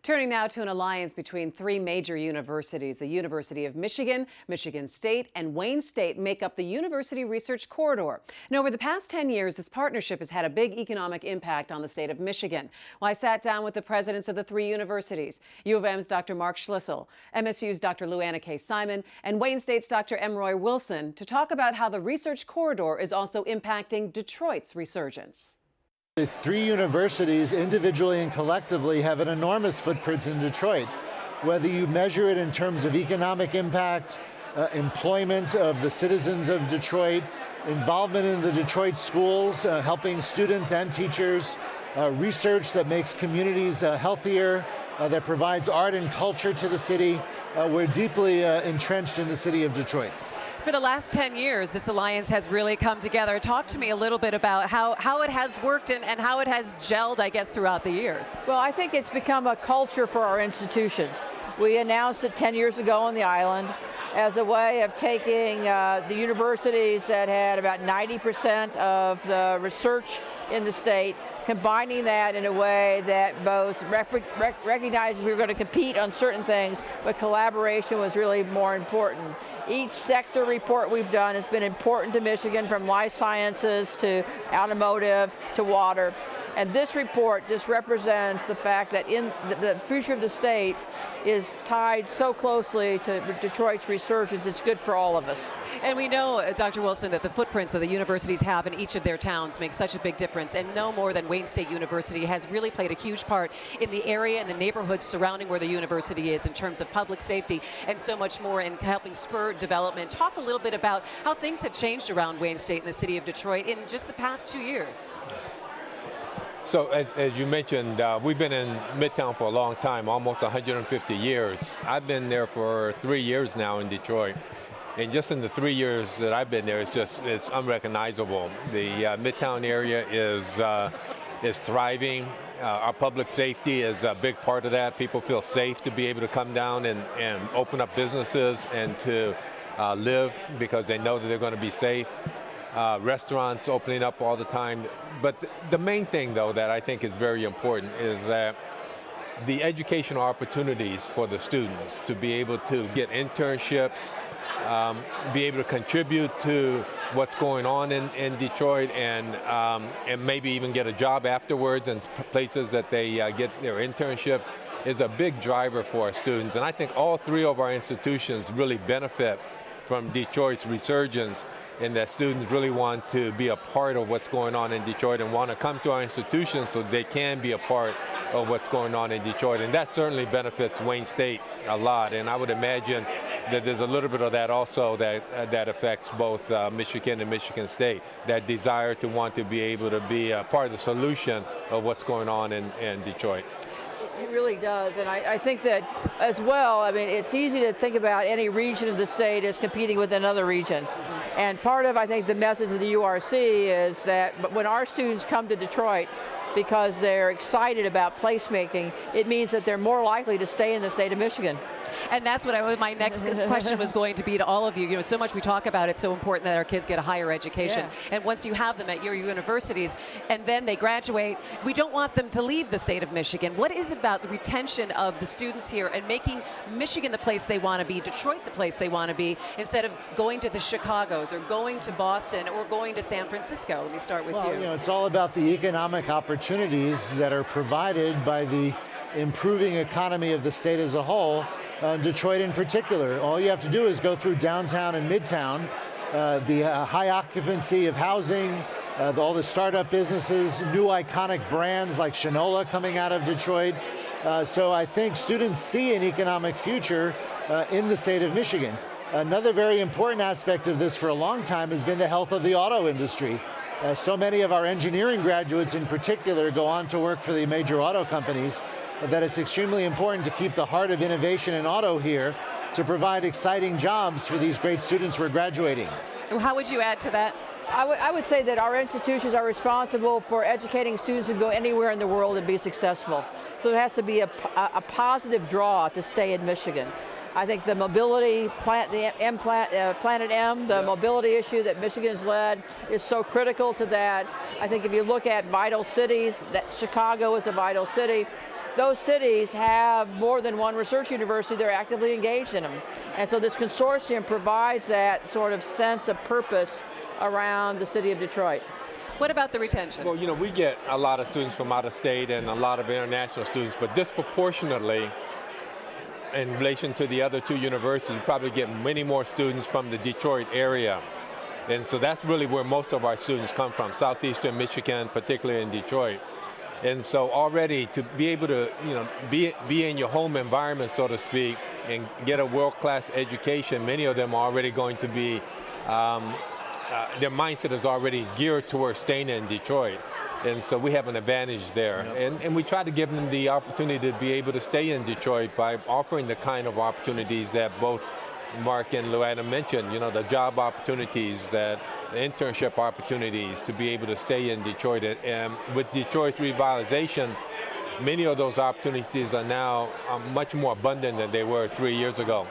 Turning now to an alliance between three major universities. The University of Michigan, Michigan State, and Wayne State make up the University Research Corridor. And over the past 10 years, this partnership has had a big economic impact on the state of Michigan. Well, I sat down with the presidents of the three universities, U of M's Dr. Mark Schlissel, MSU's Dr. Luana K. Simon, and Wayne State's Dr. M. Roy Wilson, to talk about how the Research Corridor is also impacting Detroit's resurgence. The three universities, individually and collectively, have an enormous footprint in Detroit. Whether you measure it in terms of economic impact, employment of the citizens of Detroit, involvement in the Detroit schools, helping students and teachers, research that makes communities healthier, that provides art and culture to the city. We're deeply entrenched in the city of Detroit. For the last 10 years, this alliance has really come together. Talk to me a little bit about how it has worked and how it has gelled, I guess, throughout the years. Well, I think it's become a culture for our institutions. We announced it 10 years ago on the island as a way of taking the universities that had about 90% of the research in the state, combining that in a way that both recognizes we were going to compete on certain things, but collaboration was really more important. Each sector report we've done has been important to Michigan, from life sciences to automotive to water. And this report just represents the fact that in the future of the state is tied so closely to Detroit's resurgence. It's good for all of us. And we know, Dr. Wilson, that the footprints that the universities have in each of their towns make such a big difference. And no more than Wayne State University has really played a huge part in the area and the neighborhoods surrounding where the university is in terms of public safety and so much more in helping spur development. Talk a little bit about how things have changed around Wayne State and the city of Detroit in just the past 2 years. So as you mentioned, we've been in Midtown for a long time, almost 150 years. I've been there for 3 years now in Detroit. And just in the 3 years that I've been there, it's unrecognizable. The Midtown area is thriving. Our public safety is a big part of that. People feel safe to be able to come down and open up businesses and to live because they know that they're going to be safe. Restaurants opening up all the time. But the main thing, though, that I think is very important is that the educational opportunities for the students to be able to get internships, be able to contribute to what's going on in Detroit, and maybe even get a job afterwards in places that they get their internships is a big driver for our students. And I think all three of our institutions really benefit from Detroit's resurgence, in that students really want to be a part of what's going on in Detroit and want to come to our institutions so they can be a part of what's going on in Detroit. And that certainly benefits Wayne State a lot. And I would imagine that there's a little bit of that also that affects both Michigan and Michigan State, that desire to want to be able to be a part of the solution of what's going on in Detroit. It really does, and I think that as well, I mean, it's easy to think about any region of the state as competing with another region. And part of, I think, the message of the URC is that when our students come to Detroit because they're excited about placemaking, it means that they're more likely to stay in the state of Michigan. And that's what my next question was going to be to all of you. You know, so much we talk about it's so important that our kids get a higher education. Yeah. And once you have them at your universities and then they graduate, we don't want them to leave the state of Michigan. What is it about the retention of the students here and making Michigan the place they want to be, Detroit the place they want to be, instead of going to the Chicagos or going to Boston or going to San Francisco? Let me start with you. You know, it's all about the economic opportunities that are provided by the improving economy of the state as a whole. Detroit in particular. All you have to do is go through downtown and midtown, the high occupancy of housing, all the startup businesses, new iconic brands like Shinola coming out of Detroit. So I think students see an economic future in the state of Michigan. Another very important aspect of this for a long time has been the health of the auto industry. So many of our engineering graduates in particular go on to work for the major auto companies, that it's extremely important to keep the heart of innovation in auto here to provide exciting jobs for these great students who are graduating. How would you add to that? I would say that our institutions are responsible for educating students who go anywhere in the world and be successful. So there has to be a positive draw to stay in Michigan. I think the mobility, Planet M, the mobility issue that Michigan's led is so critical to that. I think if you look at vital cities, that Chicago is a vital city. those cities have more than one research university. They're actively engaged in them. And so this consortium provides that sort of sense of purpose around the city of Detroit. What about the retention? Well, we get a lot of students from out of state and a lot of international students, but disproportionately, in relation to the other two universities, we probably get many more students from the Detroit area. And so that's really where most of our students come from, southeastern Michigan, particularly in Detroit. And so already to be able to, be in your home environment, so to speak, and get a world-class education, many of them are already going to be, their mindset is already geared towards staying in Detroit. And so we have an advantage there. Yep. And we try to give them the opportunity to be able to stay in Detroit by offering the kind of opportunities that both Mark and Luana mentioned, the job opportunities, the internship opportunities to be able to stay in Detroit. And with Detroit's revitalization, many of those opportunities are now much more abundant than they were 3 years ago.